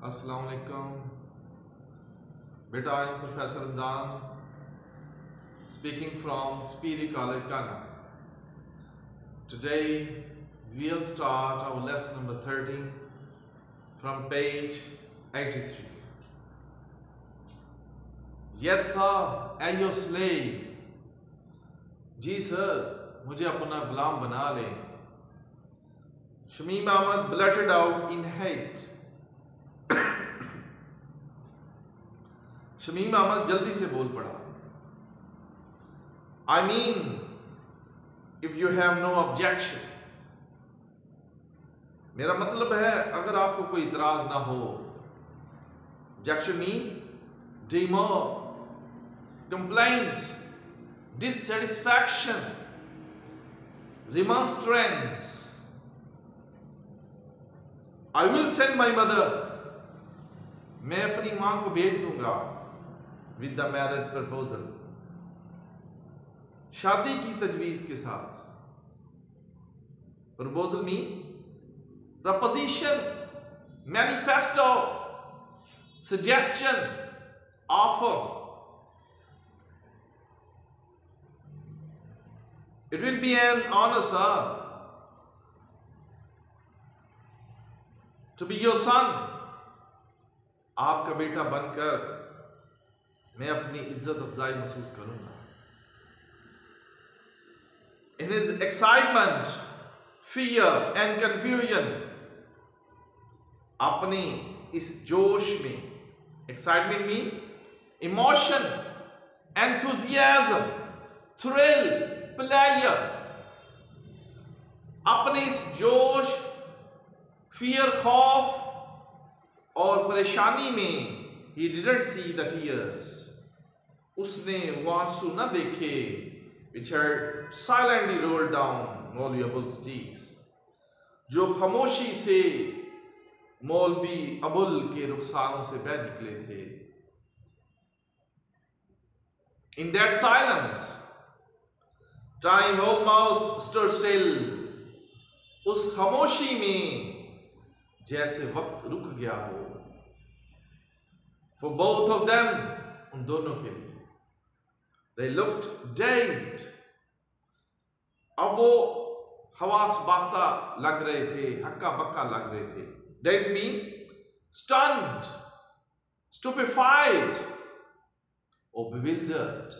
Assalamu alaikum. Beta, I am Professor Ramzan, speaking from Superior College, Ghana. Today, we'll start our lesson number 13 from page 83. Yes, sir, and your slave. जी sir, मुझे अपना गुलाम बना ले. Shamim Ahmad blurted out in haste. Shamim Ahmad जल्दी से बोल पड़ा. I mean, if you have no objection. मेरा मतलब है अगर आपको कोई इतराज ना हो. Objection mean demur, complaint, dissatisfaction, remonstrance. I will send my mother. मैं अपनी मां को भेज दूंगा. With the marriage proposal. शादी की तजवीज के साथ. Proposal mean proposition, manifesto, suggestion, offer. It will be an honor, sir, to be your son. आपका बेटा बनकर मैं अपनी इज्जत अफजाई महसूस करूंगा. In his excitement, fear and confusion, अपने इस जोश में, excitement mean emotion, enthusiasm, thrill, pleasure, अपने इस जोश, fear, खौफ और परेशानी में he didn't see the tears. उसने वो आंसू न देखे which had silently rolled down मौलवी अबुल's cheeks, जो खामोशी से मौलवी अबुल के रुखसारों से बह निकले थे. In that silence, time almost stood still. उस खामोशी में जैसे वक्त रुक गया हो. For both of them, उन दोनों के लिए. They looked dazed. अब वो हवास बाख्ता लग रहे थे, हक्का बक्का लग रहे थे. Dazed mean stunned, stupefied, or bewildered.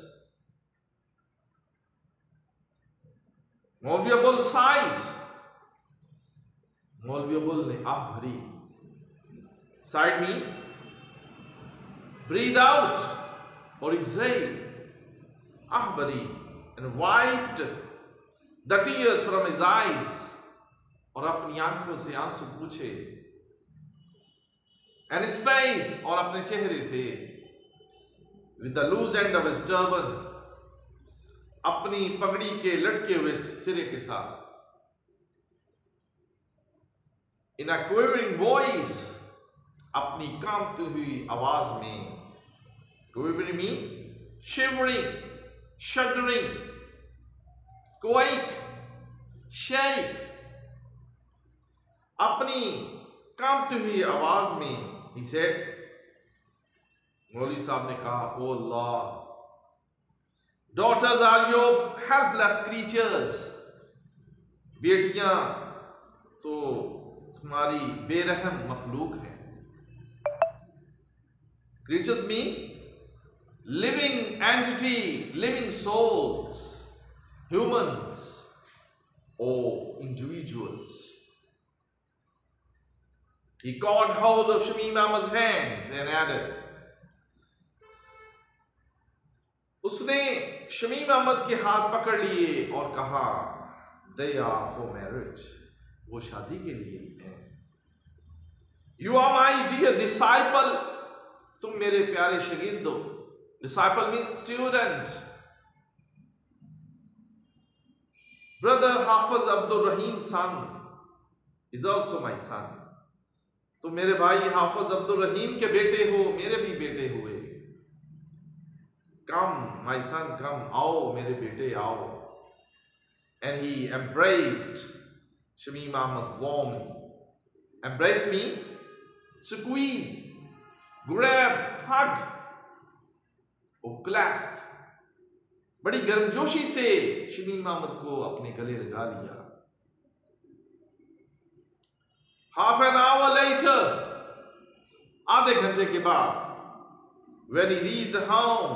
मौलवी अबुल sighed. मौलवी अबुल ने आह भरी. Sighed mean breathe out or exhale. Ah bari, and wiped the tears from his eyes. और अपनी आंखों से आंसू पूछे. And his face, और अपने चेहरे से. With the loose end of his turban, अपनी पगड़ी के लटके हुए सिरे के साथ. In a quivering voice, अपनी कांपती हुई आवाज में. Quivering mean shivering, shuddering, quake, shake. अपनी कांपती हुई आवाज में he said, मौलवी साहब ने कहा, ओ अल्लाह, daughters are your helpless creatures. बेटियां तो तुम्हारी बेरहम मखलूक हैं. Creatures mean living entity, living souls, humans or individuals. He caught hold of Shamim Ahmad's hands and added. उसने शमीम अहमद के हाथ पकड़ लिए और कहा, they are for marriage. वो शादी के लिए ही हैं. You are my dear disciple. तुम मेरे प्यारे शागिर्द हो. Disciple means student. Brother Hafiz Abdul Rahim's son is also my son. तुम मेरे भाई हाफिज अब्दुल रहीम के बेटे हो, मेरे भी बेटे हुए. Come, my son, come. आओ मेरे बेटे आओ. And he embraced Shamim Ahmad warmly. Embraced me squeeze, grab, hug or clasp. बड़ी गर्मजोशी से शमीम अहमद को अपने गले लगा लिया। Half an hour later, आधे घंटे के बाद, when he reached home,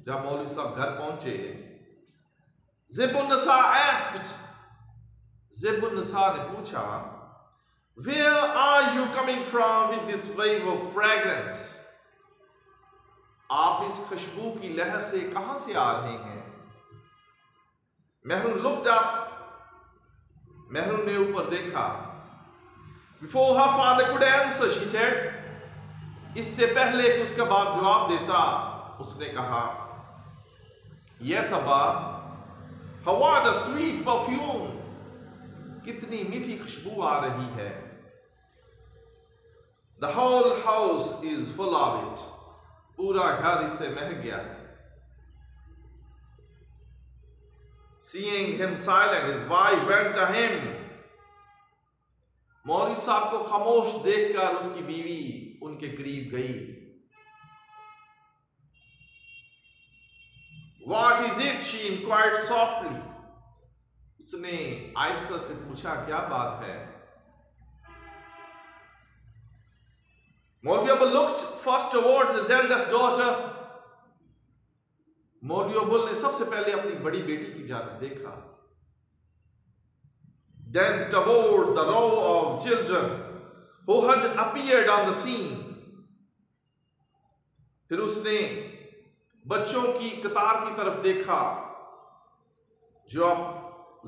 जब मौलवी साहब घर पहुंचे, ज़िबुन नसा asked, ज़िबुन नसा ने पूछा, where are you coming from with this wave of fragrance? आप इस खुशबू की लहर से कहां से आ रहे हैं? मेहरून looked up, मेहरून ने ऊपर देखा। Before her father could answer, she said, इससे पहले कि उसका बाप जवाब देता, उसने कहा, yes अब्बा, what a sweet perfume, कितनी मीठी खुशबू आ रही है। The whole house is full of it, पूरा घर इससे महक गया है। Seeing him silent, his wife went to him. मौलवी साहब को खामोश देखकर उसकी बीवी उनके करीब गई। What is it? She inquired softly. उसने आहिस्ता से पूछा, क्या बात है? मौलवी Abul looked first towards his eldest daughter. मौलवी अब्बुल ने सबसे पहले अपनी बड़ी बेटी की जानब देखा। Then toward the row of children who had appeared on the scene. फिर उसने बच्चों की कतार की तरफ देखा जो अब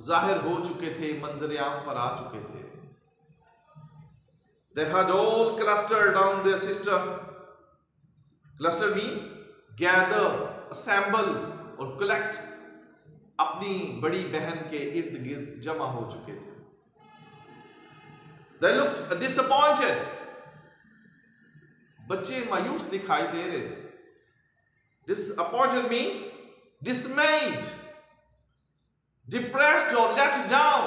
जाहिर हो चुके थे, मंजर आम पर आ चुके थे। They had all clustered on their sister. Cluster mean gather, assemble और collect, अपनी बड़ी बहन के इर्द गिर्द जमा हो चुके थे। They looked disappointed. बच्चे मायूस दिखाई दे रहे थे। Disappointed mean dismayed, depressed or let down,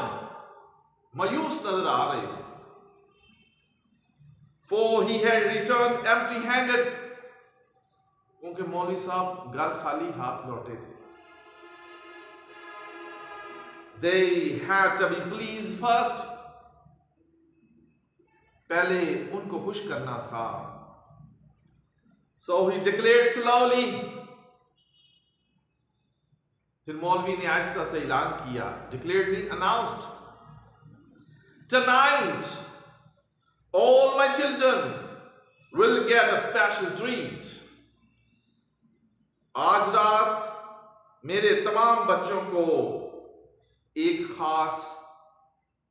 मायूस नजर आ रहे थे। For he had returned empty-handed, क्योंकि मौलवी साहब घर खाली हाथ लौटे थे। They had to be pleased first, पहले उनको खुश करना था। So he declared slowly, फिर मौलवी ने आहिस्ता से ऐलान किया। Declared means announced. Tonight, all my children will get a special treat. आज रात मेरे तमाम बच्चों को एक खास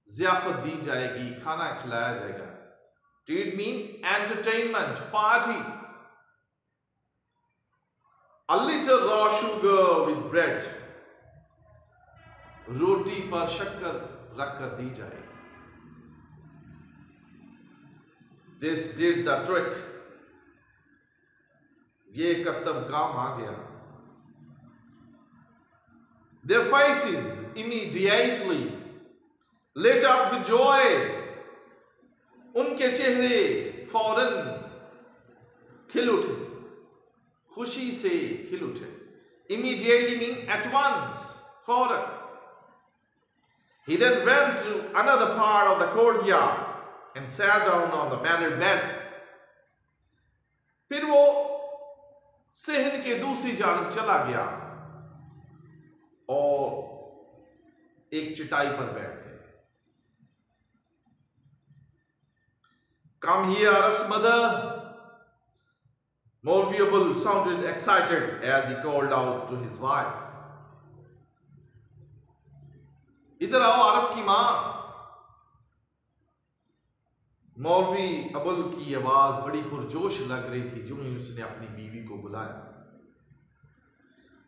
ज़ियाफत दी जाएगी, खाना खिलाया जाएगा। Treat mean entertainment, party. A little raw sugar with bread. रोटी पर शक्कर रखकर दी जाएगी। This did the trick. ये करतब काम आ गया। Their faces immediately lit up with joy. उनके चेहरे फौरन खिल उठे, खुशी से खिल उठे। Immediately mean at once, फौरन। He then went to another part of the courtyard and sat down on the matted bed. फिर वो सेहन के दूसरी जानब चला गया और एक चटाई पर बैठ गए। Come here, Araf's mother. Maulvi Abul sounded excited as he called out to his wife. इधर आओ आरफ की मां। मौलवी अबुल की आवाज बड़ी पुरजोश लग रही थी जो ही उसने अपनी बीवी को बुलाया।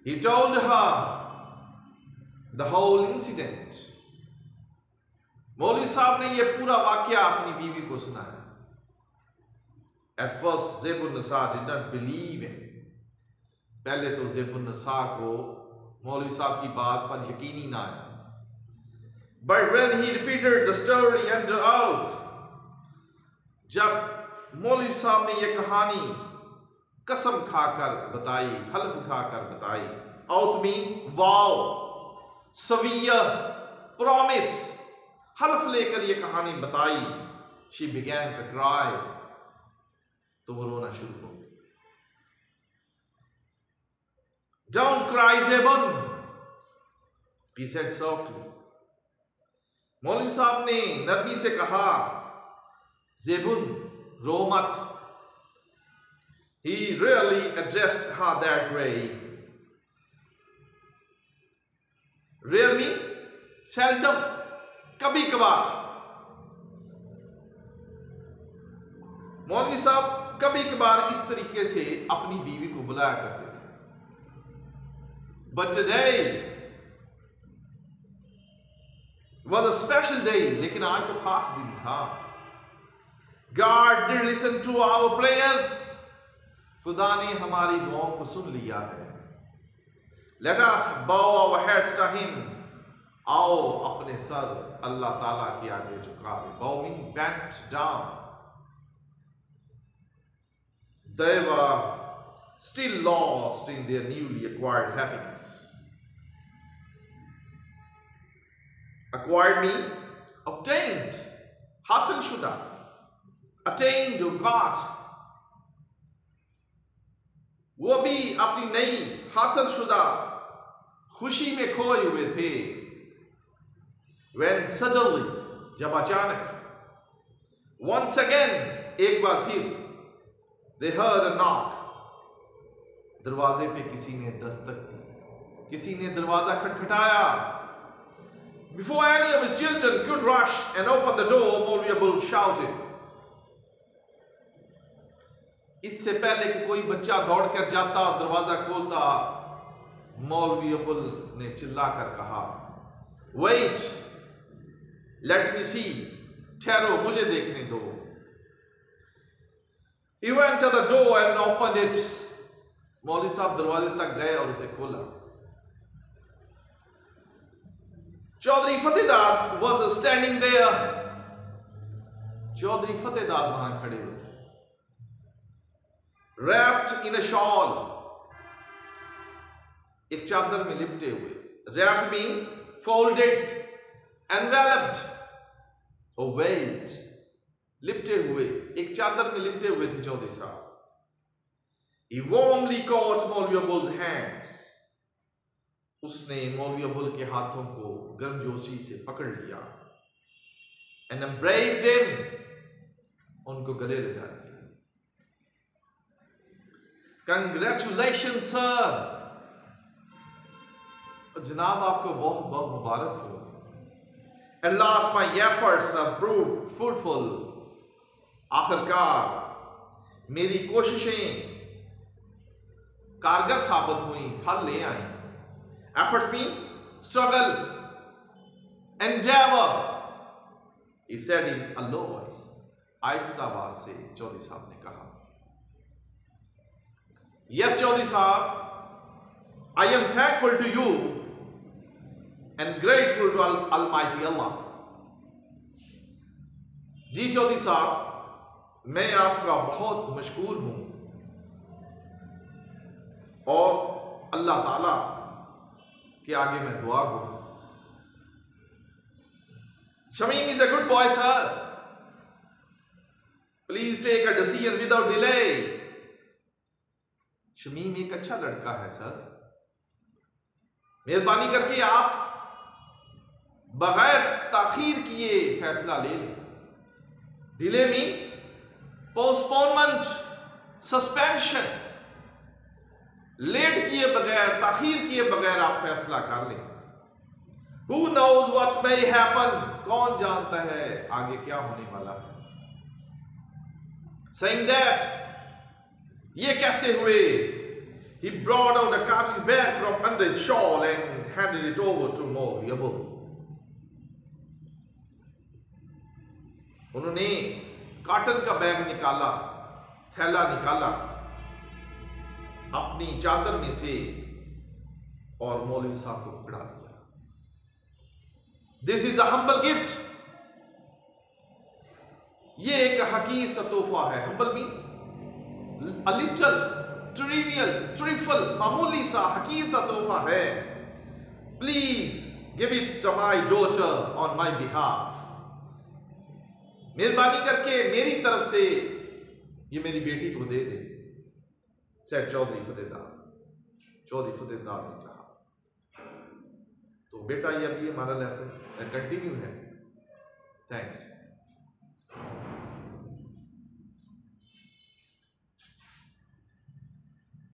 He told her the whole incident. मौलवी साहब ने यह पूरा वाकया अपनी बीवी को सुनाया। At first ज़ैबुन नसा did not believe him. पहले तो ज़ैबुन नसा को मौलवी साहब की बात पर यकीन ही ना आया। But when he repeated the story under oath, जब मौलवी साहब ने यह कहानी कसम खाकर बताई, हल्फ खाकर बताई, आउत मीन वाओ, सविया, प्रॉमिस, हल्फ लेकर यह कहानी बताई, शी बिगैन टू क्राई, तो वो रोना शुरू हो गया। Don't cry Zebun, he said softly. मौलवी साहब ने नरमी से कहा, ज़ेबुन रो मत। He really addressed her that way. Rarely, seldom, कभी कभार। मौलवी साहब कभी कभार इस तरीके से अपनी बीवी को बुलाया करते थे। But today was a special day, लेकिन आज तो खास दिन था। God did listen to our prayers. खुदा ने हमारी दुआओं को सुन लिया है। Let us bow our heads to Him. आओ अपने सर अल्लाह ताला के आगे झुका दे। Bow means bent down. They were still lost in their newly acquired happiness. Acquired means obtained, हासिल शुदा, attained or got. वो भी अपनी नई हासिल शुदा खुशी में खोए हुए थे। When suddenly, जब अचानक, once again, एक बार फिर, they heard a knock. दरवाजे पे किसी ने दस्तक दी, किसी ने दरवाजा खटखटाया। Before any of his children could rush and open the door, Maulvi Abul shouted. इससे पहले कि कोई बच्चा दौड़ कर जाता और दरवाजा खोलता, मौलवी अबुल ने चिल्लाकर कहा, Wait, let me see. ठहरो, मुझे देखने दो। He went to the door and opened it. मौलवी साहब दरवाजे तक गए और उसे खोला। Chaudhary फतेहदाद was standing there. Chaudhary फतेहदाद वहां खड़े हुए थे। Wrapped in a shawl, एक चादर में लिपटे हुए। Wrapped mean folded, enveloped or veiled, लिपटे हुए, एक चादर में लिपटे हुए थे चौधरी साहब। He warmly caught Maulvi Abul's hands. उसने मौलवी अबुल के हाथों को गर्मजोशी से पकड़ लिया। And embraced him, उनको गले लगा लिया। Congratulations sir, जनाब आपको बहुत बहुत मुबारक हो। At last my efforts have proved fruitful. आखिरकार मेरी कोशिशें कारगर साबित हुई, फल ले आई। Efforts mean struggle, endeavor. He said in a low voice. आहिस्ता आवाज से चौधरी साहब ने कहा, Yes, चौधरी साहब, I am thankful to you and grateful to Almighty Allah. जी चौधरी साहब, मैं आपका बहुत मशकूर हूं और अल्लाह ताला के आगे मैं दुआ हूं। Shamim is a good boy, sir. Please take a decision without delay. Shamim एक अच्छा लड़का है सर, मेहरबानी करके आप बगैर ताखीर किए फैसला ले लें। Delay mean postponement, suspension, late किए बगैर, ताखीर किए बगैर आप फैसला कर लें। Who knows what may happen? कौन जानता है आगे क्या होने वाला है। Saying that, ये कहते हुए, he brought out a cotton bag from under his shawl and handed it over to Maulvi Abul. उन्होंने कॉटन का बैग निकाला, थैला निकाला अपनी चादर में से और मौलवी साहब को पकड़ा दिया। This is a humble gift. ये एक हकीर सा तोहफा है। Humble mean a little trivial trifle, मामूली सा हकीर सा तोहफा है। Please give it to my daughter on my behalf. मेहरबानी करके मेरी तरफ से ये मेरी बेटी को दे दे, सेड चौधरी फतेहदार। चौधरी फतेहदार ने कहा। तो बेटा ये अभी हमारा लेसन कंटिन्यू है। थैंक्स।